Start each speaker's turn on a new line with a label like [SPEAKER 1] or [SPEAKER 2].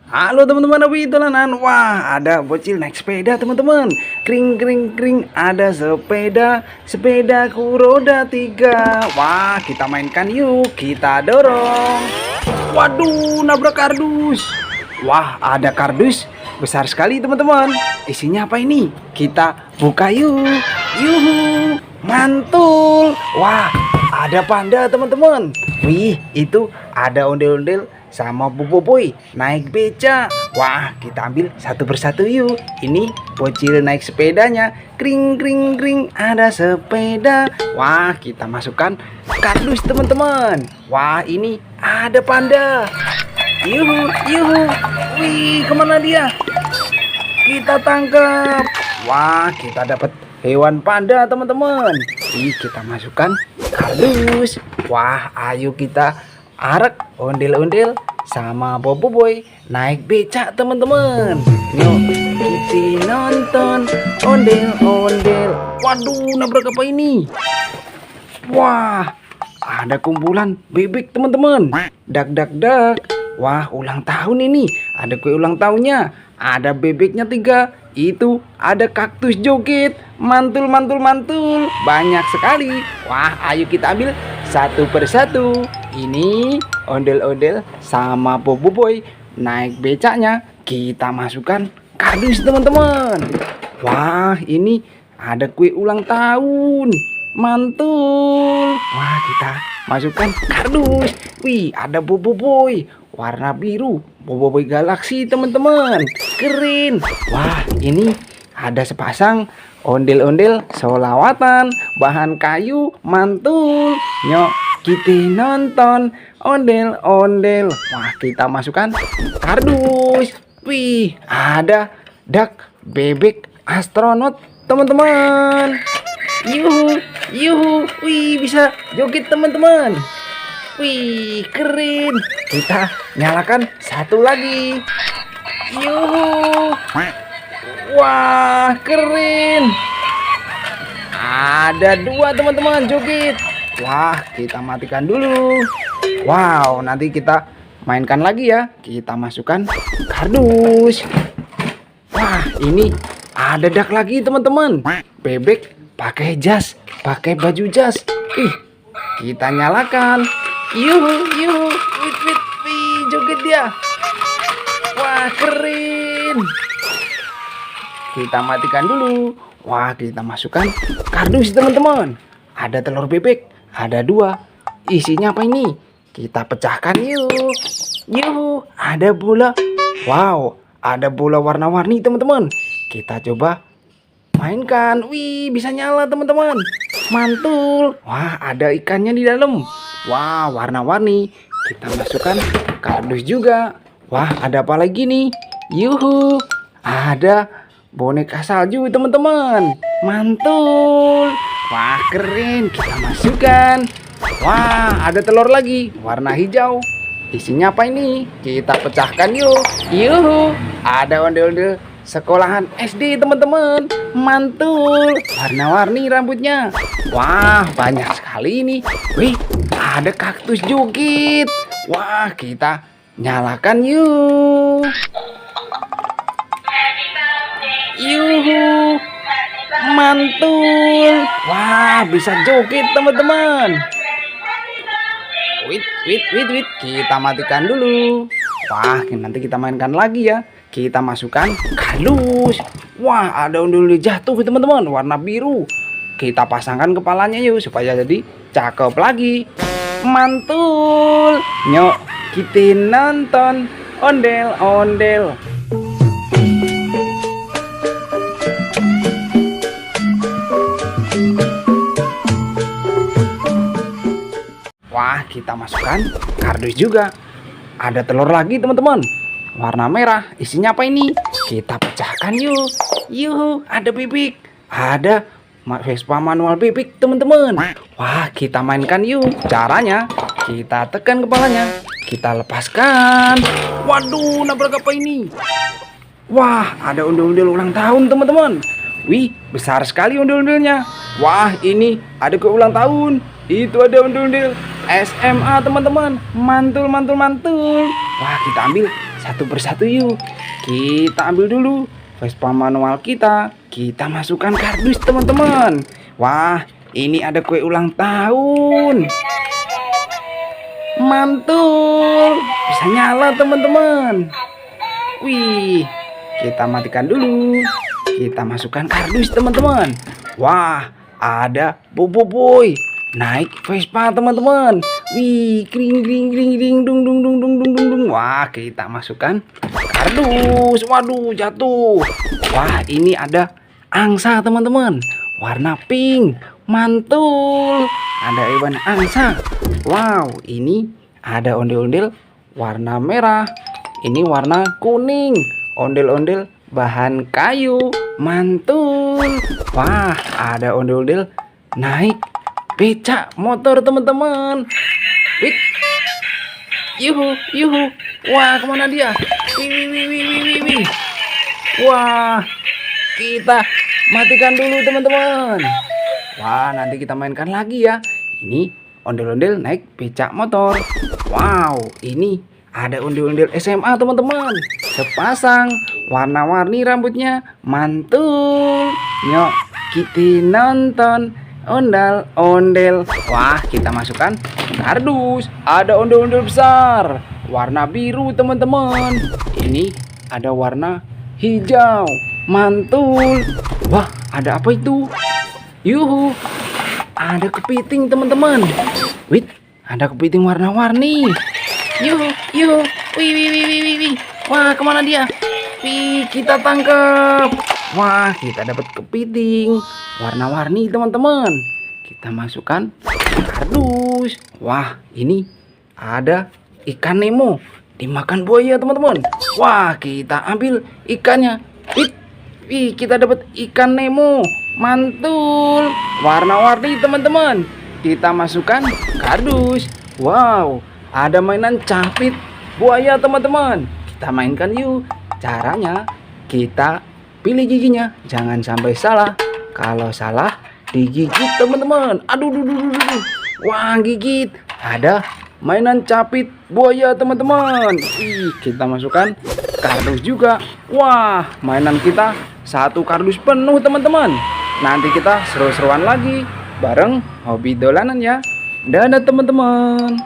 [SPEAKER 1] Halo teman-teman, Abi Tolanan. Wah, ada bocil naik sepeda teman-teman. Kring kring kring, ada sepeda, sepedaku roda tiga. Wah, kita mainkan yuk, kita dorong. Waduh, nabrak kardus. Wah, ada kardus besar sekali teman-teman. Isinya apa ini? Kita buka yuk. Yuhu, mantul. Wah, ada panda teman-teman. Wih, itu ada ondel-ondel sama Boboiboy naik beca. Wah, kita ambil satu persatu yuk. Ini bocil naik sepedanya. Kring kring kring, ada sepeda. Wah, kita masukkan kardus teman-teman. Wah, ini ada panda. Yuhu, yuhu. Wih, kemana dia? Kita tangkap. Wah, kita dapat hewan panda teman-teman. Ih, kita masukkan kardus. Wah, ayo kita arak ondel-ondel sama Boboiboy naik becak teman-teman. Yuk kita nonton ondel-ondel. Waduh, nabrak apa ini? Wah, ada kumpulan bebek teman-teman. Dak dak dak. Wah, ulang tahun ini. Ada kue ulang tahunnya. Ada bebeknya 3. Itu ada kaktus joget. Mantul mantul mantul. Banyak sekali. Wah, ayo kita ambil satu persatu. Ini ondel-ondel sama Boboiboy naik becaknya. Kita masukkan kardus teman-teman. Wah, ini ada kue ulang tahun. Mantul. Wah, kita masukkan kardus. Wih, ada Boboiboy warna biru. Boboiboy galaksi teman-teman. Keren. Wah, ini ada sepasang ondel-ondel solawatan bahan kayu. Mantul. Nyok, kita nonton ondel-ondel. Wah, kita masukkan kardus. Wih, ada dak bebek astronot teman-teman. Yuhu, yuhu. Wih, bisa joget teman-teman. Wih, keren. Kita nyalakan satu lagi. Yuhu. Wah, keren. Ada 2 teman-teman joget. Wah, kita matikan dulu. Wow, nanti kita mainkan lagi ya. Kita masukkan kardus. Wah, ini ada dak lagi teman-teman. Bebek pakai jas, pakai baju jas. Ih, kita nyalakan. Yuhu, yuhu, wit wit, wih, joget dia. Wah, keren. Kita matikan dulu. Wah, kita masukkan kardus teman-teman. Ada telur bebek, ada 2. Isinya apa ini? Kita pecahkan yuk. Yuhu, ada bola. Wow, ada bola warna-warni teman-teman. Kita coba mainkan. Wih, bisa nyala teman-teman. Mantul. Wah, ada ikannya di dalam. Wah, warna-warni. Kita masukkan kardus juga. Wah, ada apa lagi nih? Yuhu, ada boneka salju teman-teman. Mantul. Wah, keren. Kita masukkan. Wah, ada telur lagi warna hijau. Isinya apa ini? Kita pecahkan yuk. Yuhu, ada ondel-ondel sekolahan SD teman-teman. Mantul. Warna-warni rambutnya. Wah, banyak sekali ini. Wih, ada kaktus joget. Wah, kita nyalakan yuk. Yuhu, mantul. Wah, bisa joget teman-teman. Wait, wait, wait, wait. Kita matikan dulu. Wah, nanti kita mainkan lagi ya. Kita masukkan kardus. Wah, ada ondel-ondel jatuh teman-teman, warna biru. Kita pasangkan kepalanya yuk supaya jadi cakep lagi. Mantul. Nyok, kita nonton ondel-ondel. Wah, kita masukkan kardus juga. Ada telur lagi teman-teman. Warna merah. Isinya apa ini? Kita pecahkan yuk. Yuhu, ada bebek. Ada Vespa manual bebek teman-teman. Wah, kita mainkan yuk. Caranya, kita tekan kepalanya. Kita lepaskan. Waduh, nabrak apa ini? Wah, ada ondel-ondel ulang tahun teman-teman. Wih, besar sekali ondel-ondelnya. Wah, ini ada ke ulang tahun. Itu ada ondel-ondel SMA teman-teman. Mantul mantul mantul. Wah, kita ambil satu persatu yuk. Kita ambil dulu Vespa manual kita masukkan kardus teman-teman. Wah, ini ada kue ulang tahun. Mantul, bisa nyala teman-teman. Wih, kita matikan dulu. Kita masukkan kardus teman-teman. Wah, ada Bobo Boy naik Vespa teman-teman. Wih, kring kring kring kring dung dung dung dung dung dung dung. Wah, kita masukkan kardus. Waduh, jatuh. Wah, ini ada angsa teman-teman, warna pink. Mantul, ada hewan angsa. Wow, ini ada ondel-ondel warna merah. Ini warna kuning. Ondel-ondel bahan kayu. Mantul. Wah, ada ondel-ondel naik becak motor teman-teman. Wih, yuhu yuhu. Wah, kemana dia? Wih, wih, wih, wih, wih, wih. Wah, kita matikan dulu teman-teman. Wah, nanti kita mainkan lagi ya. Ini ondel-ondel naik becak motor. Wow, ini ada ondel-ondel SMA teman-teman. Sepasang warna-warni rambutnya. Mantul. Nyok, kita nonton ondel-ondel. Wah, kita masukkan kardus. Ada ondel-ondel besar warna biru teman-teman. Ini ada warna hijau. Mantul. Wah, ada apa itu? Yuhu, ada kepiting teman-teman. Wih, ada kepiting warna-warni. Yuhu, yuhu. Wih, wih, wih, wih, wih, wih. Wah, kemana dia? Wih, kita tangkap. Wah, kita dapat kepiting warna-warni teman-teman. Kita masukkan kardus. Wah, ini ada ikan Nemo dimakan buaya teman-teman. Wah, kita ambil ikannya. Wih, wih, kita dapat ikan Nemo. Mantul, warna-warni teman-teman. Kita masukkan kardus. Wow, ada mainan capit buaya teman-teman. Kita mainkan yuk. Caranya kita pilih giginya, jangan sampai salah. Kalau salah digigit teman-teman. Aduh, duh, duh, duh, duh. Wah, gigit. Ada mainan capit buaya teman-teman. Ih, kita masukkan kardus juga. Wah, mainan kita satu kardus penuh teman-teman. Nanti kita seru-seruan lagi bareng hobi dolanan ya. Dadah teman-teman.